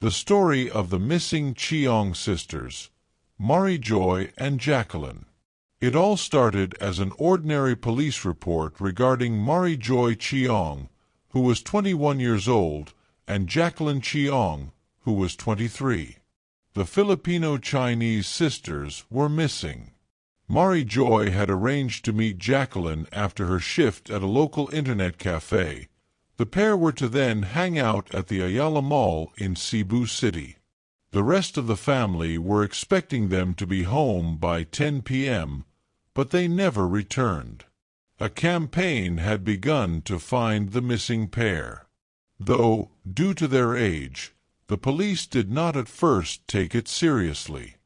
The story of the missing Chiong sisters, Mari-joy and Jacqueline. It all started as an ordinary police report regarding Mari-joy Chiong, who was 21 years old, and Jacqueline Chi-ong, who was 23. The Filipino-Chinese sisters were missing. Mari-joy had arranged to meet Jacqueline after her shift at a local internet café. The pair were to then hang out at the Ayala Mall in Cebu City. The rest of the family were expecting them to be home by 10 p.m., but they never returned. A campaign had begun to find the missing pair. Though, due to their age, the police did not at first take it seriously.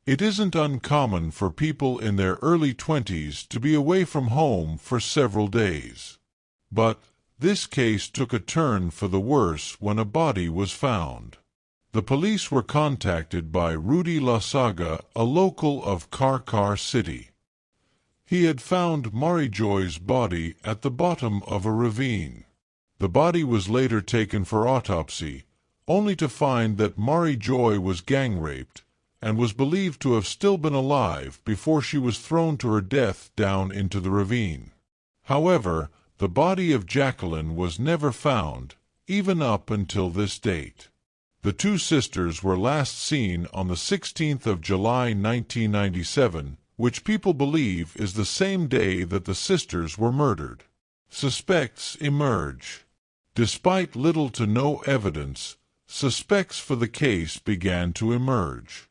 It isn't uncommon for people in their early 20s to be away from home for several days. But this case took a turn for the worse when a body was found. The police were contacted by Rudy Lasaga, a local of Car City. He had found Mari-joy's body at the bottom of a ravine. The body was later taken for autopsy, only to find that Mari-joy was gang-raped and was believed to have still been alive before she was thrown to her death down into the ravine. However, the body of Jacqueline was never found, even up until this date. The two sisters were last seen on the 16th of July 1997, which people believe is the same day that the sisters were murdered. Suspects emerge. Despite little to no evidence, suspects for the case began to emerge.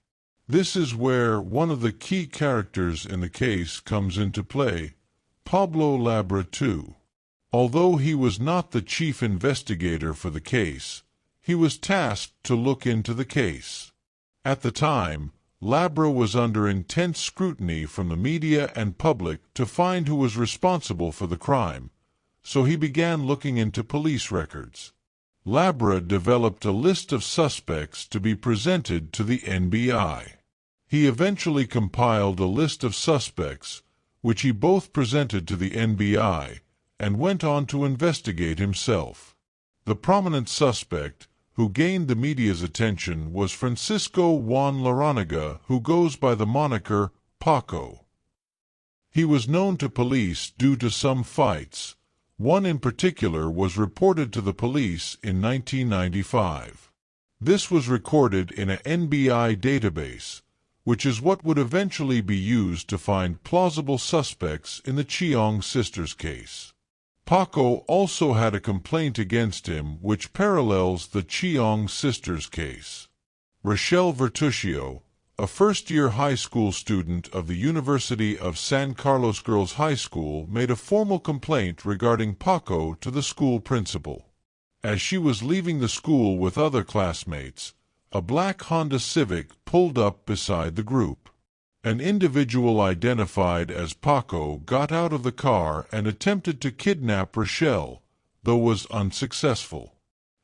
This is where one of the key characters in the case comes into play, Pablo Labra II. Although he was not the chief investigator for the case, he was tasked to look into the case. At the time, Labra was under intense scrutiny from the media and public to find who was responsible for the crime, so he began looking into police records. Labra developed a list of suspects to be presented to the NBI. He eventually compiled a list of suspects, which he both presented to the NBI, and went on to investigate himself. The prominent suspect, who gained the media's attention, was Francisco Juan Laranaga, who goes by the moniker Paco. He was known to police due to some fights. One in particular was reported to the police in 1995. This was recorded in an NBI database, which is what would eventually be used to find plausible suspects in the Chiong sisters case. Paco also had a complaint against him which parallels the Chiong sisters case. Rochelle Vertuccio, a first-year high school student of the University of San Carlos Girls High School, made a formal complaint regarding Paco to the school principal. As she was leaving the school with other classmates, a black Honda Civic pulled up beside the group. An individual identified as Paco got out of the car and attempted to kidnap Rochelle, though was unsuccessful.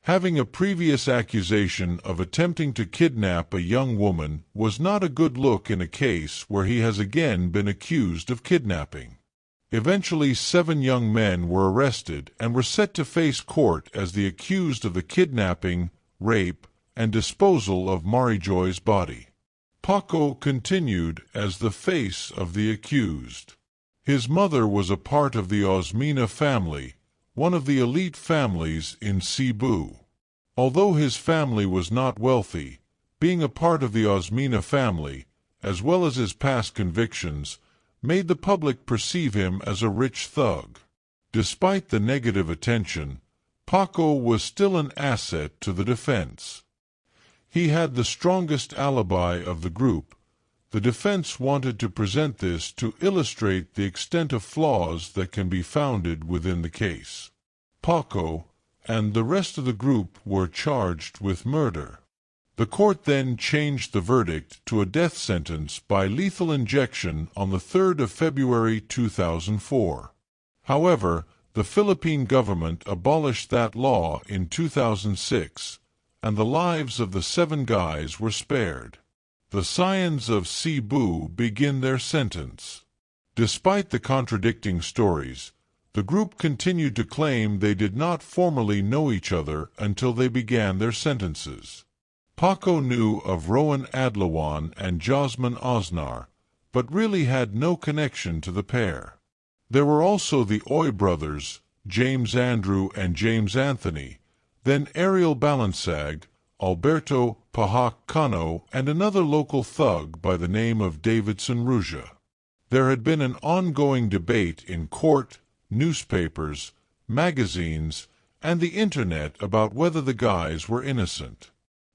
Having a previous accusation of attempting to kidnap a young woman was not a good look in a case where he has again been accused of kidnapping. Eventually 7 young men were arrested and were set to face court as the accused of the kidnapping, rape, and disposal of Mari-joy's body. Paco continued as the face of the accused. His mother was a part of the Osmina family, one of the elite families in Cebu. Although his family was not wealthy, being a part of the Osmina family, as well as his past convictions, made the public perceive him as a rich thug. Despite the negative attention, Paco was still an asset to the defense. He had the strongest alibi of the group. The defense wanted to present this to illustrate the extent of flaws that can be founded within the case. Paco and the rest of the group were charged with murder. The court then changed the verdict to a death sentence by lethal injection on the 3rd of February 2004. However, the Philippine government abolished that law in 2006, and the lives of the 7 guys were spared. The Scions of Cebu begin their sentence. Despite the contradicting stories, the group continued to claim they did not formally know each other until they began their sentences. Paco knew of Rowan Adlawan and Jasmine Osnar, but really had no connection to the pair. There were also the Oy brothers, James Andrew and James Anthony, then Ariel Balansag, Alberto Pahak Cano, and another local thug by the name of Davidson Ruja. There had been an ongoing debate in court, newspapers, magazines, and the internet about whether the guys were innocent.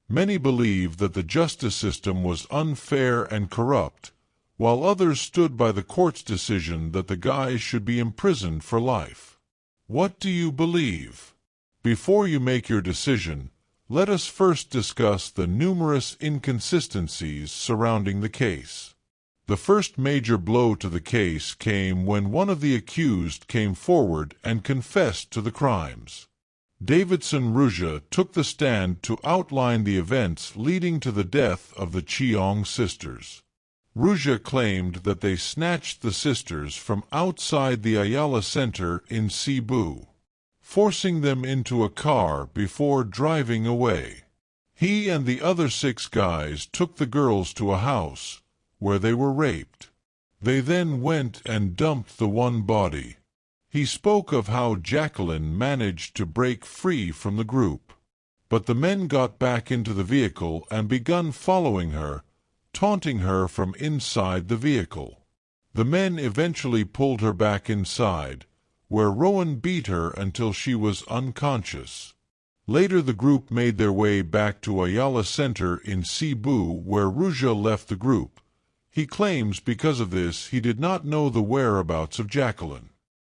Many believed that the justice system was unfair and corrupt, while others stood by the court's decision that the guys should be imprisoned for life. What do you believe? Before you make your decision, let us first discuss the numerous inconsistencies surrounding the case. The first major blow to the case came when one of the accused came forward and confessed to the crimes. Davidson Ruja took the stand to outline the events leading to the death of the Chiong sisters. Ruja claimed that they snatched the sisters from outside the Ayala Center in Cebu, forcing them into a car before driving away. He and the other 6 guys took the girls to a house, where they were raped. They then went and dumped the one body. He spoke of how Jacqueline managed to break free from the group. But the men got back into the vehicle and begun following her, taunting her from inside the vehicle. The men eventually pulled her back inside, where Rowan beat her until she was unconscious. Later the group made their way back to Ayala Center in Cebu, where Ruja left the group. He claims because of this he did not know the whereabouts of Jacqueline.